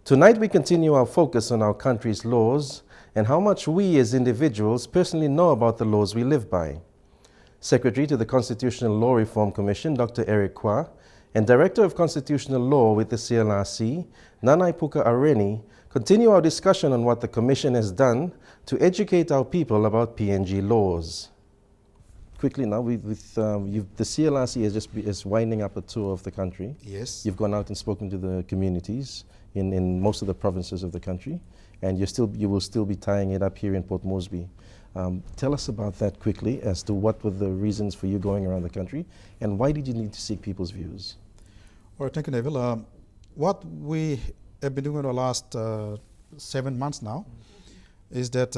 Tonight we continue our focus on our country's laws and how much we as individuals personally know about the laws we live by. Secretary to the Constitutional Law Reform Commission, Dr. Eric Kwa, and Director of Constitutional Law with the CLRC, Nanai Puka Areni, continue our discussion on what the Commission has done to educate our people about PNG laws. Quickly now, the CLRC is winding up a tour of the country. Yes. You've gone out and spoken to the communities in most of the provinces of the country, and you will still be tying it up here in Port Moresby. Tell us about that quickly as to what were the reasons for you going around the country, and why did you need to seek people's views? All right, thank you, Neville. What we have been doing in the last 7 months now is that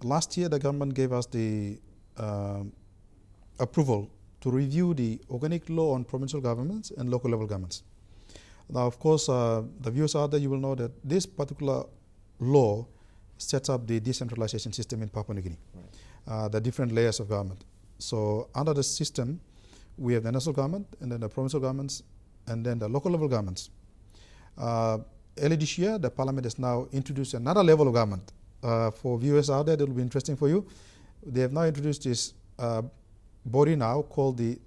last year the government gave us the approval to review the organic law on provincial governments and local level governments. Now, of course, the viewers out there, you will know that this particular law sets up the decentralization system in Papua New Guinea, right. The different layers of government. So under the system, we have the national government, and then the provincial governments, and then the local level governments. Early this year, the parliament has now introduced another level of government. For viewers out there, that will be interesting for you. They have now introduced this body now called the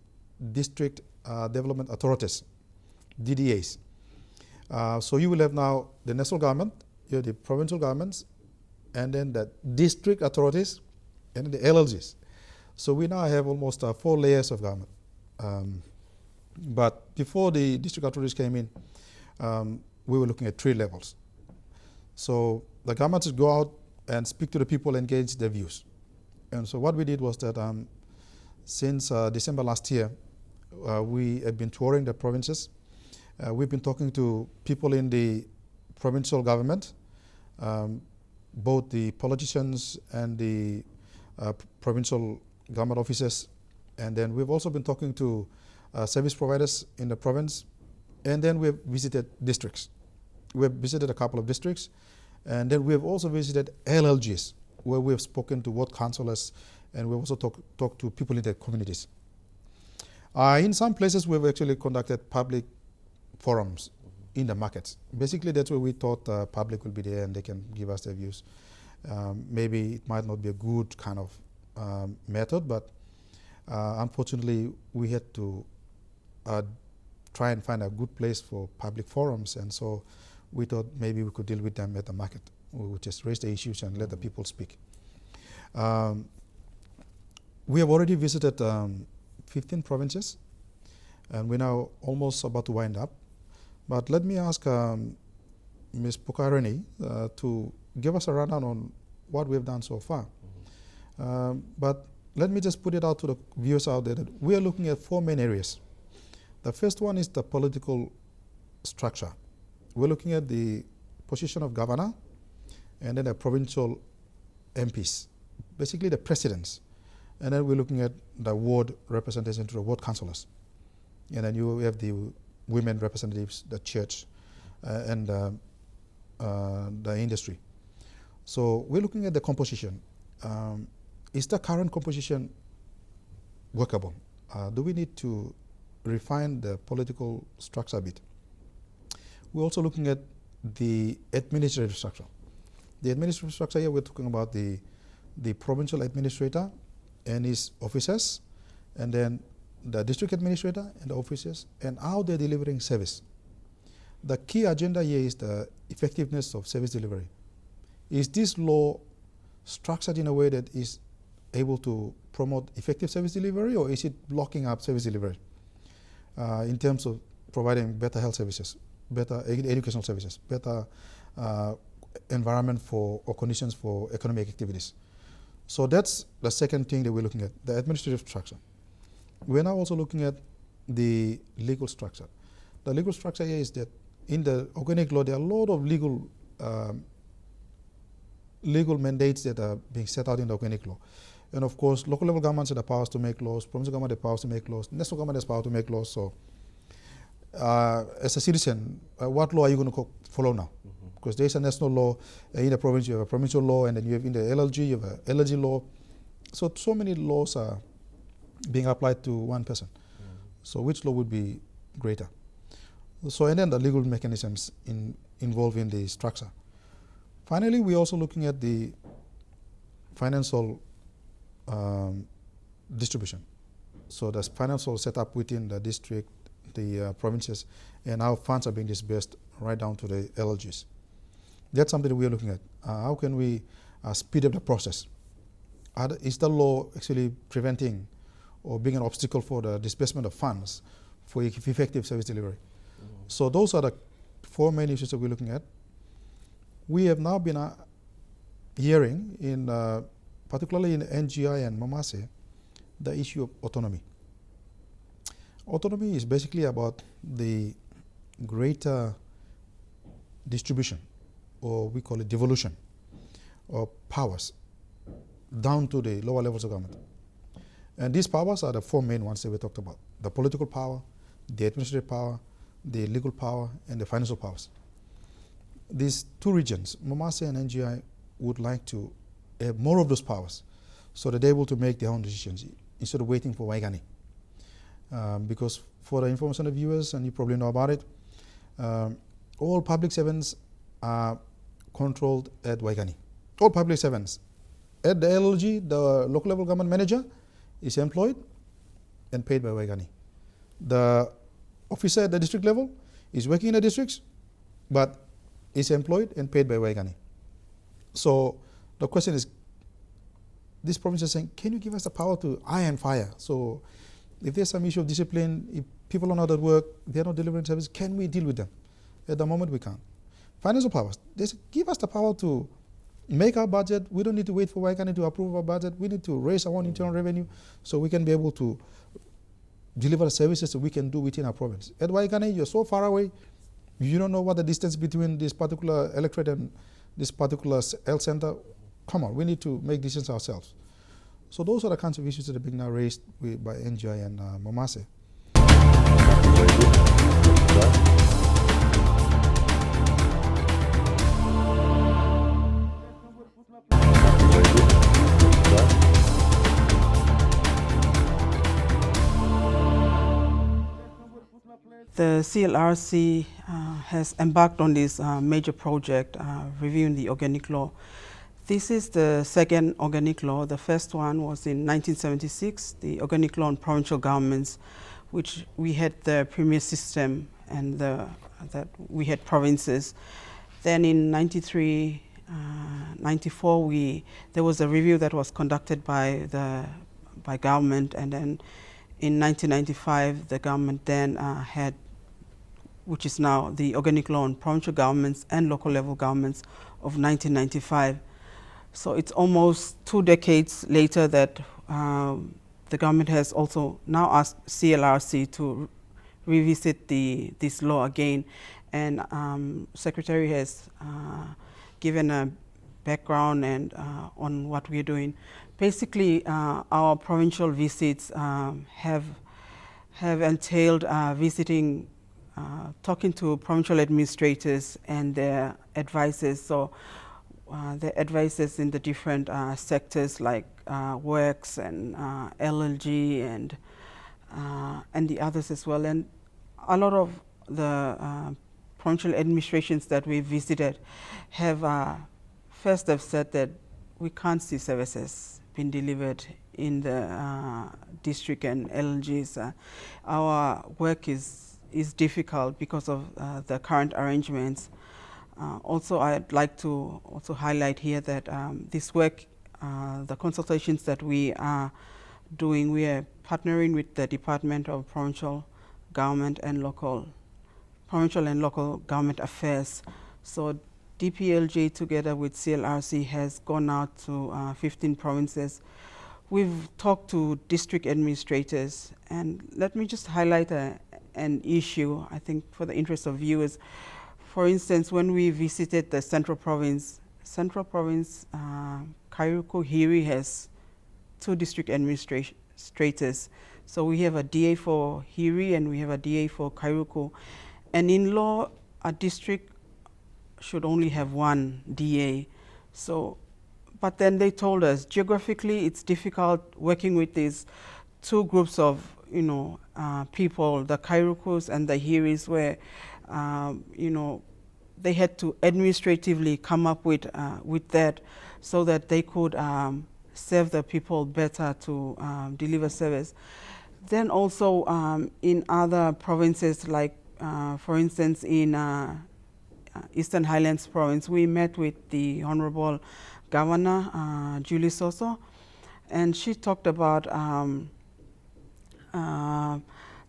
District Development Authorities, DDAs. So you will have now the national government, you have the provincial governments, and then the district authorities, and the LLGs. So we now have almost 4 layers of government. But before the district authorities came in, we were looking at 3 levels. So the government should go out and speak to the people, engage their views. And so what we did was that since December last year, we have been touring the provinces. We've been talking to people in the provincial government, both the politicians and the provincial government officers. And then we've also been talking to service providers in the province. And then we've visited districts. We've visited a couple of districts. And then we've also visited LLGs, where we've spoken to ward councillors, and we've also talked to people in the communities. In some places, we've actually conducted public forums in the markets. Basically, that's where we thought the public will be there and they can give us their views. Maybe it might not be a good kind of method, but unfortunately, we had to try and find a good place for public forums, and so we thought maybe we could deal with them at the market. We would just raise the issues and let the people speak. We have already visited 15 provinces, and we're now almost about to wind up. But let me ask Ms. Pukarani to give us a rundown on what we've done so far. But let me just put it out to the viewers out there that we are looking at 4 main areas. The first one is the political structure. We're looking at the position of governor and then the provincial MPs, basically the presidents. And then we're looking at the ward representation to the ward councillors. And then you have the women representatives, the church, and the industry. So we're looking at the composition. Is the current composition workable? Do we need to refine the political structure a bit? We're also looking at the administrative structure. The administrative structure here, we're talking about the provincial administrator and his officers, and then the district administrator and the officers, and how they're delivering service. The key agenda here is the effectiveness of service delivery. Is this law structured in a way that is able to promote effective service delivery, or is it blocking up service delivery in terms of providing better health services, better educational services, better environment for or conditions for economic activities? So that's the second thing that we're looking at, the administrative structure. We're now also looking at the legal structure. The legal structure here is that in the organic law, there are a lot of legal mandates that are being set out in the organic law. And of course, local level governments have the powers to make laws, provincial government has powers to make laws, national government has power to make laws. So as a citizen, what law are you going to follow now? Because there's a national law, in the province you have a provincial law, and then you have in the LLG, you have a LLG law. So many laws are being applied to one person. So which law would be greater? So, and then the legal mechanisms in involved in the structure. Finally, we're also looking at the financial distribution. So there's financial setup within the district, the provinces, and how funds are being disbursed right down to the LLGs. That's something that we are looking at. How can we speed up the process? Is the law actually preventing or being an obstacle for the disbursement of funds for effective service delivery? So those are the four main issues that we're looking at. We have now been hearing, particularly in NGI and Mamase, the issue of autonomy. Autonomy is basically about the greater distribution, or we call it devolution, of powers down to the lower levels of government. And these powers are the four main ones that we talked about: the political power, the administrative power, the legal power, and the financial powers. These two regions, Mamase and NGI, would like to have more of those powers so that they're able to make their own decisions instead of waiting for Waigani. Because for the information of viewers, and you probably know about it, all public servants are controlled at Waigani. All public servants. At the LLG, the local level government manager is employed and paid by Waigani. The officer at the district level is working in the districts, but is employed and paid by Waigani. So the question is, this province is saying, can you give us the power to iron fire? So if there's some issue of discipline, if people are not at work, they're not delivering service, can we deal with them? At the moment, we can't. Financial powers, they say, give us the power to make our budget. We don't need to wait for Waigani to approve our budget. We need to raise our own internal revenue so we can be able to deliver the services that we can do within our province. At Waigani, you're so far away, you don't know what the distance between this particular electorate and this particular health center. Come on, we need to make decisions ourselves. So those are the kinds of issues that are being now raised by NGI and Mamase. The CLRC has embarked on this major project reviewing the organic law. This is the second organic law. The first one was in 1976, the organic law on provincial governments, which we had the premier system and that we had provinces. Then in 93, 94, there was a review that was conducted by government, and then in 1995, the government then had, which is now the organic law on provincial governments and local level governments of 1995. So it's almost 2 decades later that the government has also now asked CLRC to revisit this law again. And Secretary has given a background and on what we're doing. Basically, our provincial visits have entailed visiting, talking to provincial administrators and their advisors. So the advisors in the different sectors like works and LLG and the others as well. And a lot of the provincial administrations that we visited have first have said that we can't see services being delivered in the district and LLGs. Our work is difficult because of the current arrangements. Also, I'd like to also highlight here that this work, the consultations that we are doing, we are partnering with the Department of Provincial Government and Provincial and Local Government Affairs. So DPLG together with CLRC has gone out to 15 provinces. We've talked to district administrators, and let me just highlight an issue, I think, for the interest of viewers. For instance, when we visited the Central Province, Kairuku Hiri has 2 district administrators. So we have a DA for Hiri and we have a DA for Kairuku. And in law, a district should only have 1 DA. So, but then they told us geographically it's difficult working with these 2 groups of people, the Kairukus and the Hiris, where they had to administratively come up with that, so that they could serve the people better to deliver service. Then also in other provinces, like for instance in Eastern Highlands Province, we met with the Honorable Governor, Julie Soso, and she talked about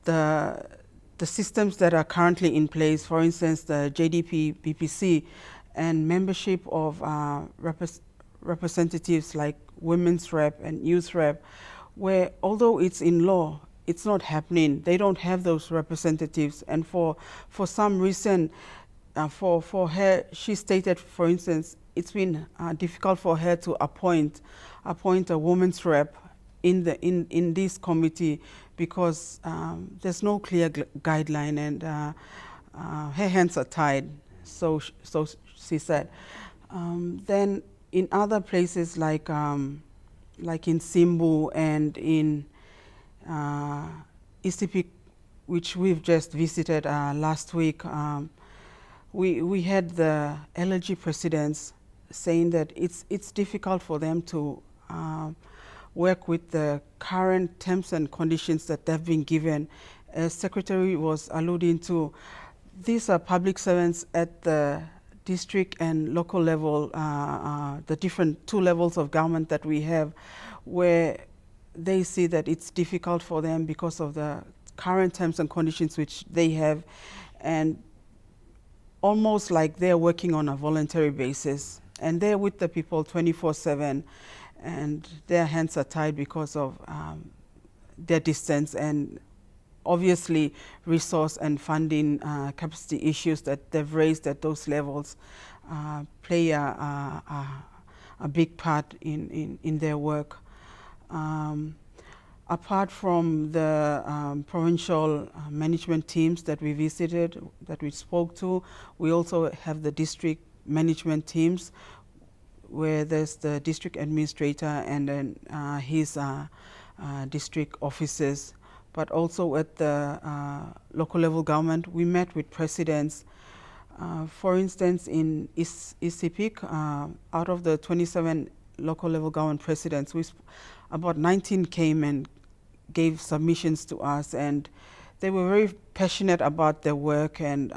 the systems that are currently in place, for instance, the JDP, BPC, and membership of representatives like women's rep and youth rep, where although it's in law, it's not happening. They don't have those representatives, and for some reason, for her, she stated, for instance, it's been difficult for her to appoint a women's rep in this committee, because there's no clear guideline, and her hands are tied. So she said. Then in other places like in Simbu and in Isipik, which we've just visited last week, we had the LG presidents saying that it's difficult for them to work with the current terms and conditions that they've been given. As Secretary was alluding to, these are public servants at the district and local level, the different 2 levels of government that we have, where they see that it's difficult for them because of the current terms and conditions which they have, and almost like they're working on a voluntary basis, and they're with the people 24/7, and their hands are tied because of their distance, and obviously resource and funding capacity issues that they've raised at those levels play a big part in their work. Apart from the provincial management teams that we visited, that we spoke to, we also have the district management teams, where there's the district administrator and then his district officers. But also at the local level government, we met with presidents. For instance, in Isipik, out of the 27 local level government presidents, about 19 came and gave submissions to us, and they were very passionate about their work, and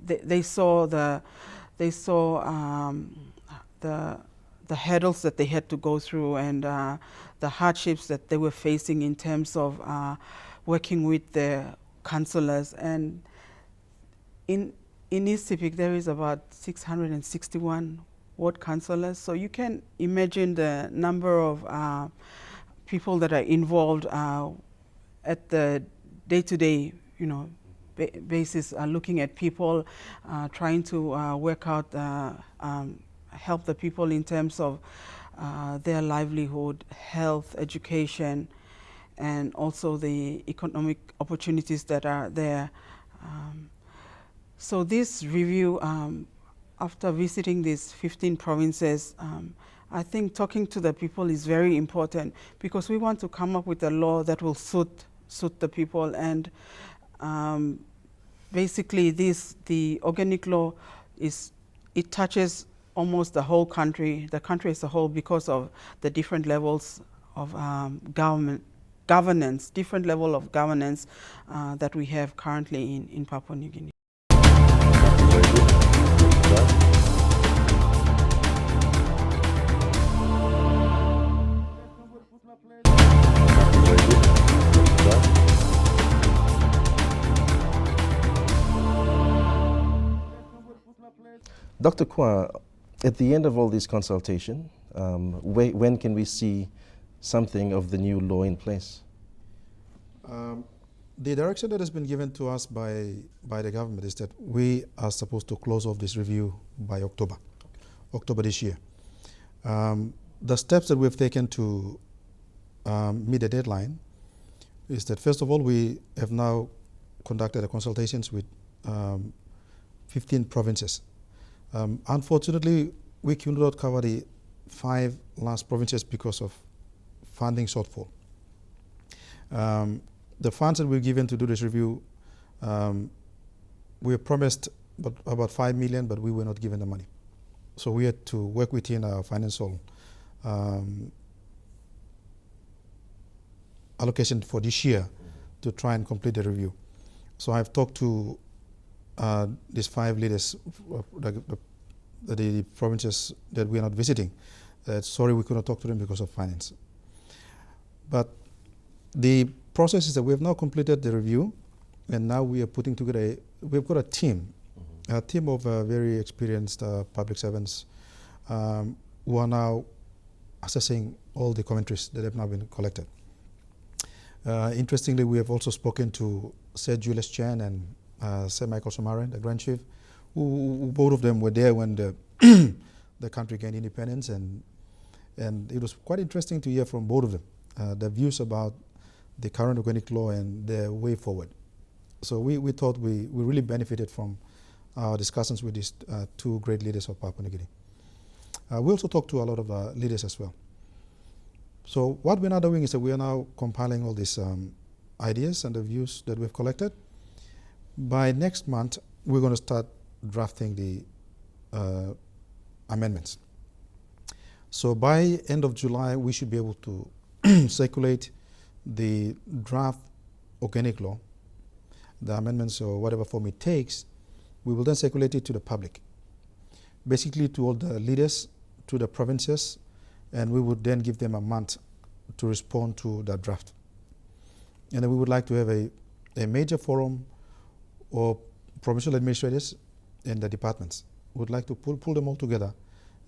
they saw the hurdles that they had to go through, and the hardships that they were facing in terms of working with the councillors. And in Isipik, there is about 661 ward councillors, so you can imagine the number of people that are involved at the day-to-day, basis, looking at people, trying to work out, help the people in terms of their livelihood, health, education, and also the economic opportunities that are there. So this review, after visiting these 15 provinces, I think talking to the people is very important, because we want to come up with a law that will suit the people. And basically the organic law it touches almost the whole country, the country as a whole, because of the different levels of governance, different level of governance that we have currently in Papua New Guinea. Dr. Kwa, at the end of all this consultation, when can we see something of the new law in place? The direction that has been given to us by the government is that we are supposed to close off this review by October this year. The steps that we've taken to meet the deadline is that, first of all, we have now conducted consultations with 15 provinces. Unfortunately, we could not cover the 5 last provinces because of funding shortfall. The funds that we're given to do this review, we were promised about 5 million, but we were not given the money. So we had to work within our financial allocation for this year to try and complete the review. So I've talked to these 5 leaders, the provinces that we are not visiting. Sorry, we could not talk to them because of finance. But the process is that we have now completed the review, and now we are putting together, we've got a team of very experienced public servants who are now assessing all the commentaries that have now been collected. Interestingly, we have also spoken to Sir Julius Chan and Sir Michael Somaren, the Grand Chief, who both of them were there when the country gained independence, and it was quite interesting to hear from both of them their views about the current organic law and their way forward. So we thought we really benefited from our discussions with these 2 great leaders of Papua New Guinea. We also talked to a lot of leaders as well. So what we're now doing is that we are now compiling all these ideas and the views that we've collected. By next month, we're going to start drafting the amendments. So by end of July, we should be able to circulate the draft organic law, the amendments or whatever form it takes. We will then circulate it to the public, basically to all the leaders, to the provinces, and we would then give them a month to respond to that draft. And then we would like to have a major forum or provincial administrators and the departments. We would like to pull them all together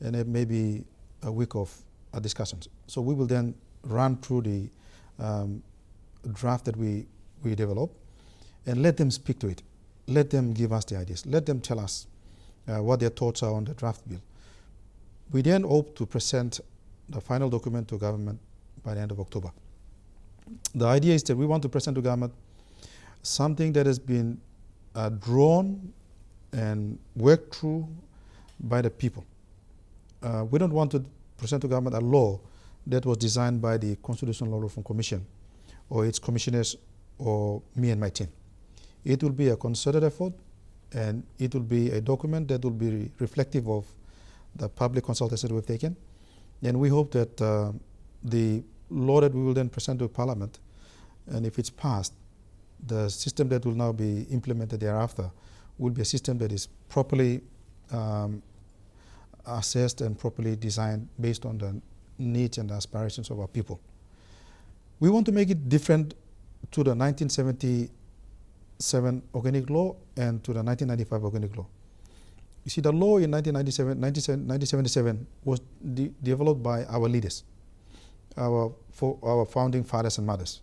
and have maybe a week of discussions. So we will then run through the draft that we develop and let them speak to it. Let them give us the ideas. Let them tell us what their thoughts are on the draft bill. We then hope to present the final document to government by the end of October. The idea is that we want to present to government something that has been drawn and worked through by the people. We don't want to present to government a law that was designed by the Constitutional Law Reform Commission or its commissioners or me and my team. It will be a concerted effort, and it will be a document that will be reflective of the public consultation that we've taken. And we hope that the law that we will then present to Parliament, and if it's passed, the system that will now be implemented thereafter will be a system that is properly assessed and properly designed based on the needs and aspirations of our people. We want to make it different to the 1977 organic law and to the 1995 organic law. You see, the law in 1977 was developed by our leaders, our founding fathers and mothers.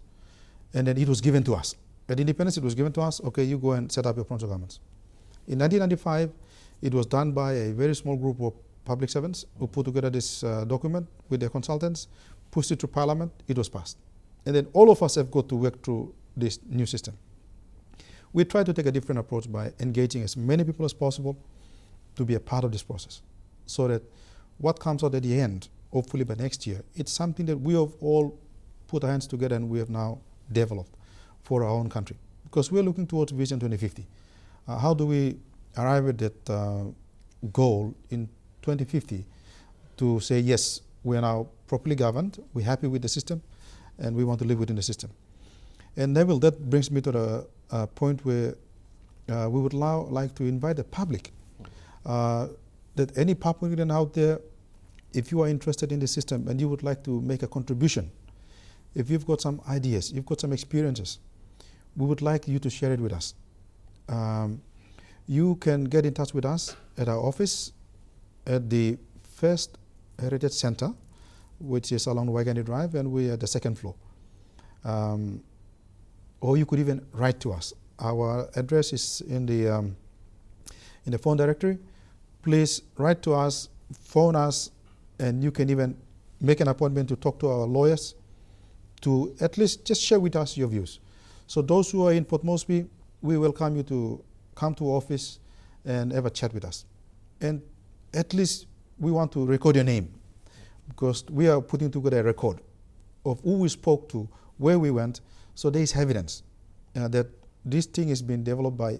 And then it was given to us. At independence, it was given to us, okay, you go and set up your provincial governments. In 1995, it was done by a very small group of public servants who put together this document with their consultants, pushed it to Parliament, it was passed. And then all of us have got to work through this new system. We try to take a different approach by engaging as many people as possible to be a part of this process, so that what comes out at the end, hopefully by next year, it's something that we have all put our hands together and we have now developed for our own country. Because we're looking towards Vision 2050. How do we arrive at that goal in 2050 to say, yes, we are now properly governed, we're happy with the system, and we want to live within the system. And Neville, that brings me to the point where we would now like to invite the public, that any Papuan Indian out there, if you are interested in the system and you would like to make a contribution, if you've got some ideas, you've got some experiences, we would like you to share it with us. You can get in touch with us at our office at the First Heritage Center, which is along Waigani Drive, and we're at the 2nd floor. Or you could even write to us. Our address is in the phone directory. Please write to us, phone us, and you can even make an appointment to talk to our lawyers to at least just share with us your views. So those who are in Port Moresby, we welcome you to come to office and have a chat with us. And at least we want to record your name, because we are putting together a record of who we spoke to, where we went, so there is evidence that this thing is being developed by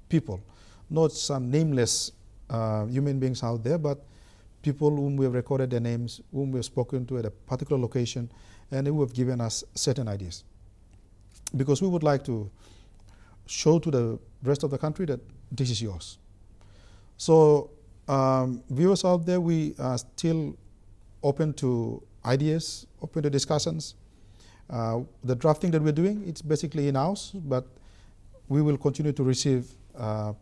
people, not some nameless human beings out there, but people whom we have recorded their names, whom we have spoken to at a particular location, and who have given us certain ideas. Because we would like to show to the rest of the country that this is yours. So viewers out there, we are still open to ideas, open to discussions. The drafting that we're doing, it's basically in-house, but we will continue to receive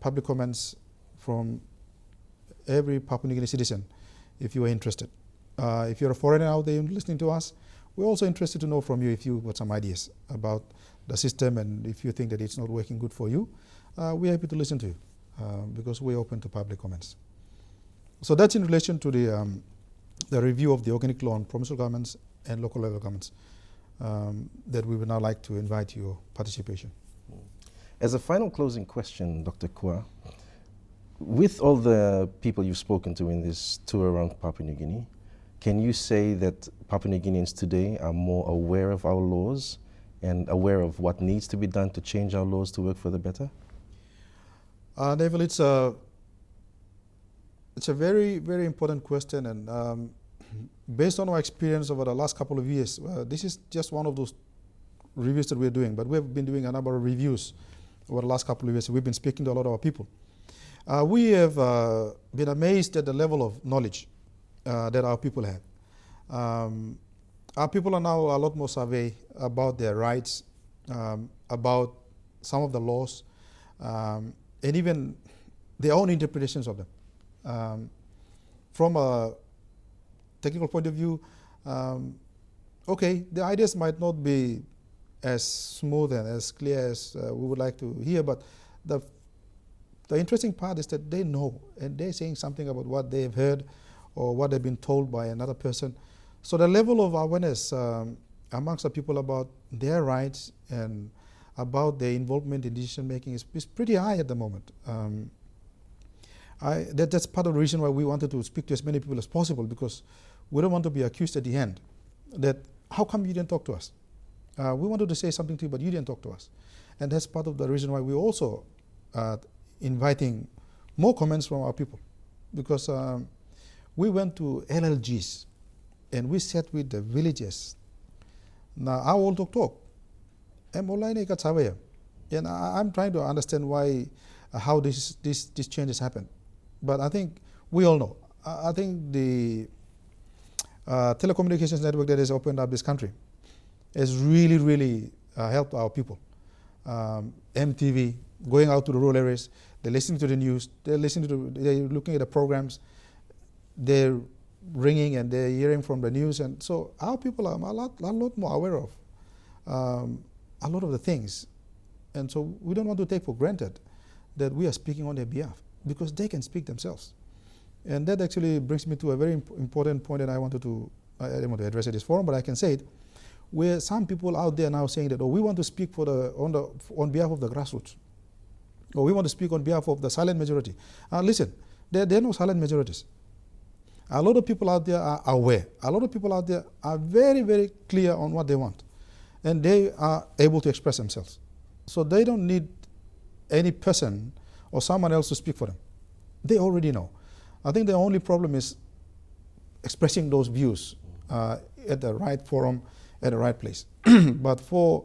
public comments from every Papua New Guinea citizen if you are interested. If you're a foreigner out there listening to us, we're also interested to know from you if you've got some ideas about the system, and if you think that it's not working good for you, we're happy to listen to you because we're open to public comments. So that's in relation to the review of the organic law on provincial governments and local level governments that we would now like to invite your participation. As a final closing question, Dr. Kwa, with all the people you've spoken to in this tour around Papua New Guinea, can you say that Papua New Guineans today are more aware of our laws and aware of what needs to be done to change our laws to work for the better? Neville, it's a very, very important question, and based on our experience over the last couple of years, this is just one of those reviews that we're doing, but we've been doing a number of reviews over the last couple of years. We've been speaking to a lot of our people. We have been amazed at the level of knowledge that our people have. Our people are now a lot more savvy about their rights, about some of the laws, and even their own interpretations of them. From a technical point of view, okay, the ideas might not be as smooth and as clear as we would like to hear, but the interesting part is that they know, and they're saying something about what they've heard or what they've been told by another person. So the level of awareness amongst the people about their rights and about their involvement in decision making is pretty high at the moment. That's part of the reason why we wanted to speak to as many people as possible, because we don't want to be accused at the end that, how come you didn't talk to us? We wanted to say something to you, but you didn't talk to us. And that's part of the reason why we also inviting more comments from our people, because we went to LLGs and we sat with the villages. Now, I will talk. And I'm trying to understand why, how this change has happened. But I think we all know. I think the telecommunications network that has opened up this country has really, really helped our people. MTV, going out to the rural areas, they're listening to the news, they're looking at the programs, they're ringing and they're hearing from the news, and so our people are a lot more aware of a lot of the things, and so we don't want to take for granted that we are speaking on their behalf, because they can speak themselves. And that actually brings me to a very important point that I didn't want to address at this forum, but I can say it, where some people out there now saying that, oh, we want to speak on behalf of the grassroots, or we want to speak on behalf of the silent majority. Listen, there are no silent majorities. A lot of people out there are aware. A lot of people out there are very, very clear on what they want, and they are able to express themselves. So they don't need any person or someone else to speak for them. They already know. I think the only problem is expressing those views at the right forum, at the right place. But for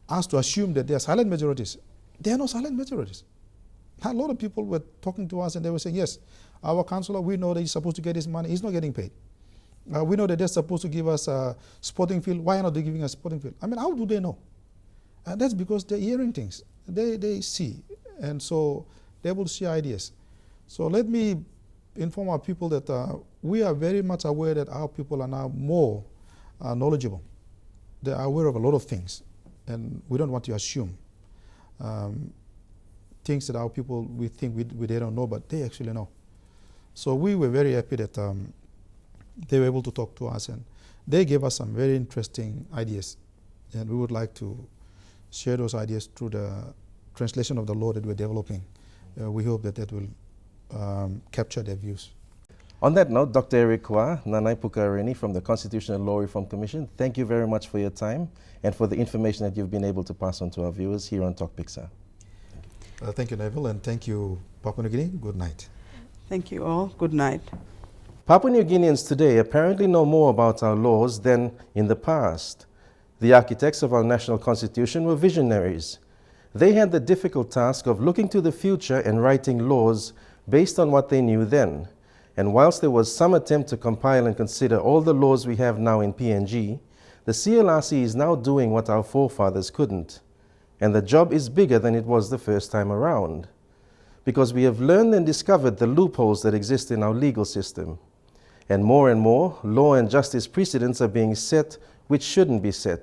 us to assume that there are silent majorities, there are no silent majorities. A lot of people were talking to us and they were saying, yes, our councillor, we know that he's supposed to get his money, he's not getting paid. We know that they're supposed to give us a sporting field, why not they giving us a sporting field? I mean, how do they know? And that's because they're hearing things, they see, and so they're able to see ideas. So let me inform our people that we are very much aware that our people are now more knowledgeable. They are aware of a lot of things, and we don't want to assume things that our people, we think they don't know, but they actually know. So we were very happy that they were able to talk to us, and they gave us some very interesting ideas, and we would like to share those ideas through the translation of the law that we're developing. We hope that that will capture their views. On that note, Dr. Eric Kwa, Nanai Pukareni from the Constitutional Law Reform Commission, thank you very much for your time and for the information that you've been able to pass on to our viewers here on Tok Piksa. Thank you, Neville, and thank you, Papua New Guinea. Good night. Thank you all. Good night. Papua New Guineans today apparently know more about our laws than in the past. The architects of our national constitution were visionaries. They had the difficult task of looking to the future and writing laws based on what they knew then. And whilst there was some attempt to compile and consider all the laws we have now in PNG, the CLRC is now doing what our forefathers couldn't. And the job is bigger than it was the first time around, because we have learned and discovered the loopholes that exist in our legal system. And more, law and justice precedents are being set which shouldn't be set.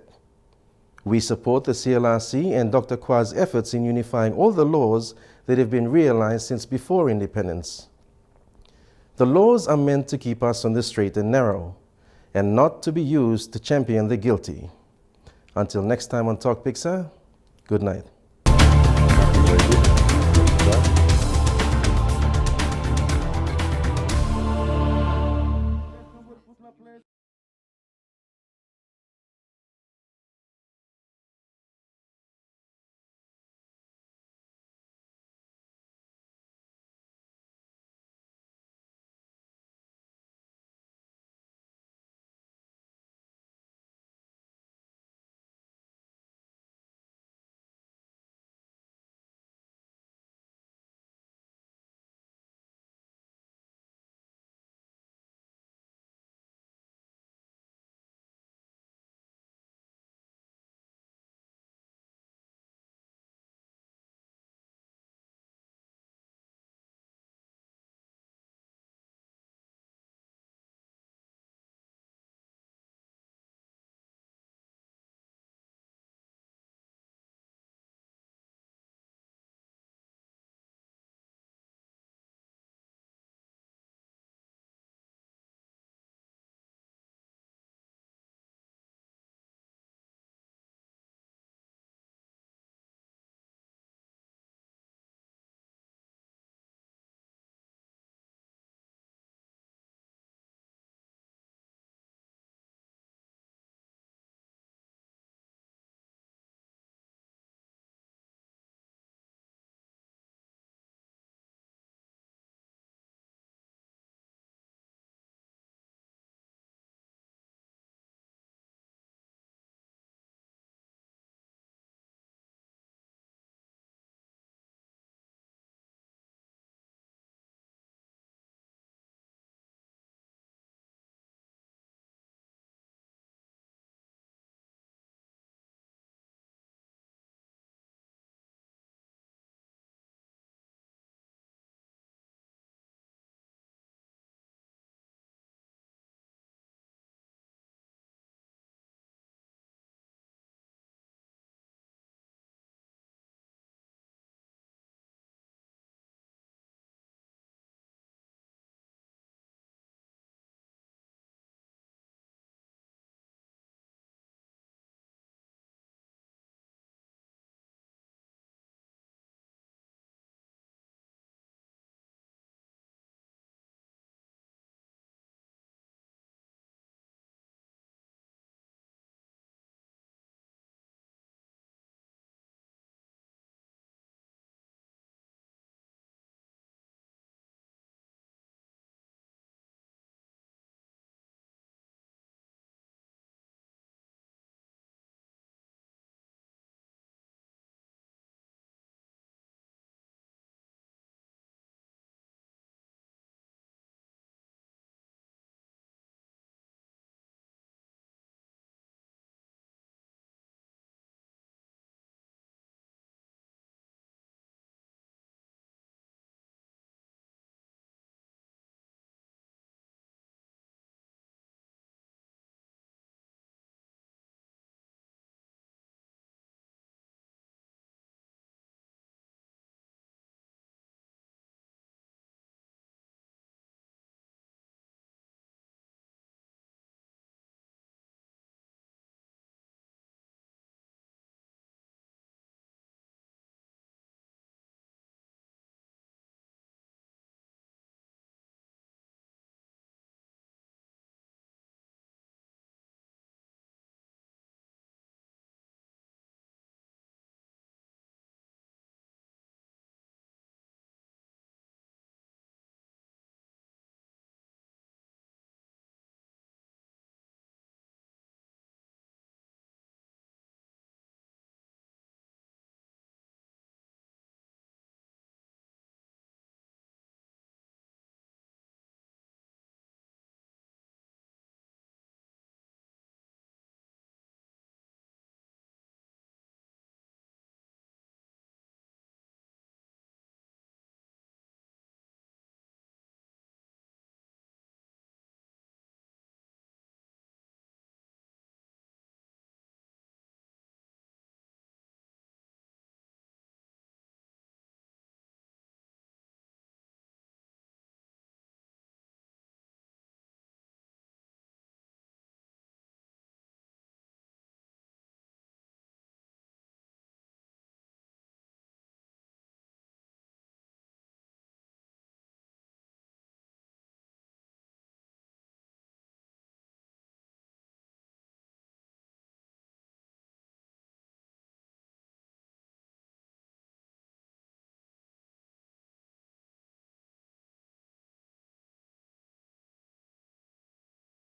We support the CLRC and Dr. Kwa's efforts in unifying all the laws that have been realized since before independence. The laws are meant to keep us on the straight and narrow, and not to be used to champion the guilty. Until next time on Tok Piksa, good night. Very good.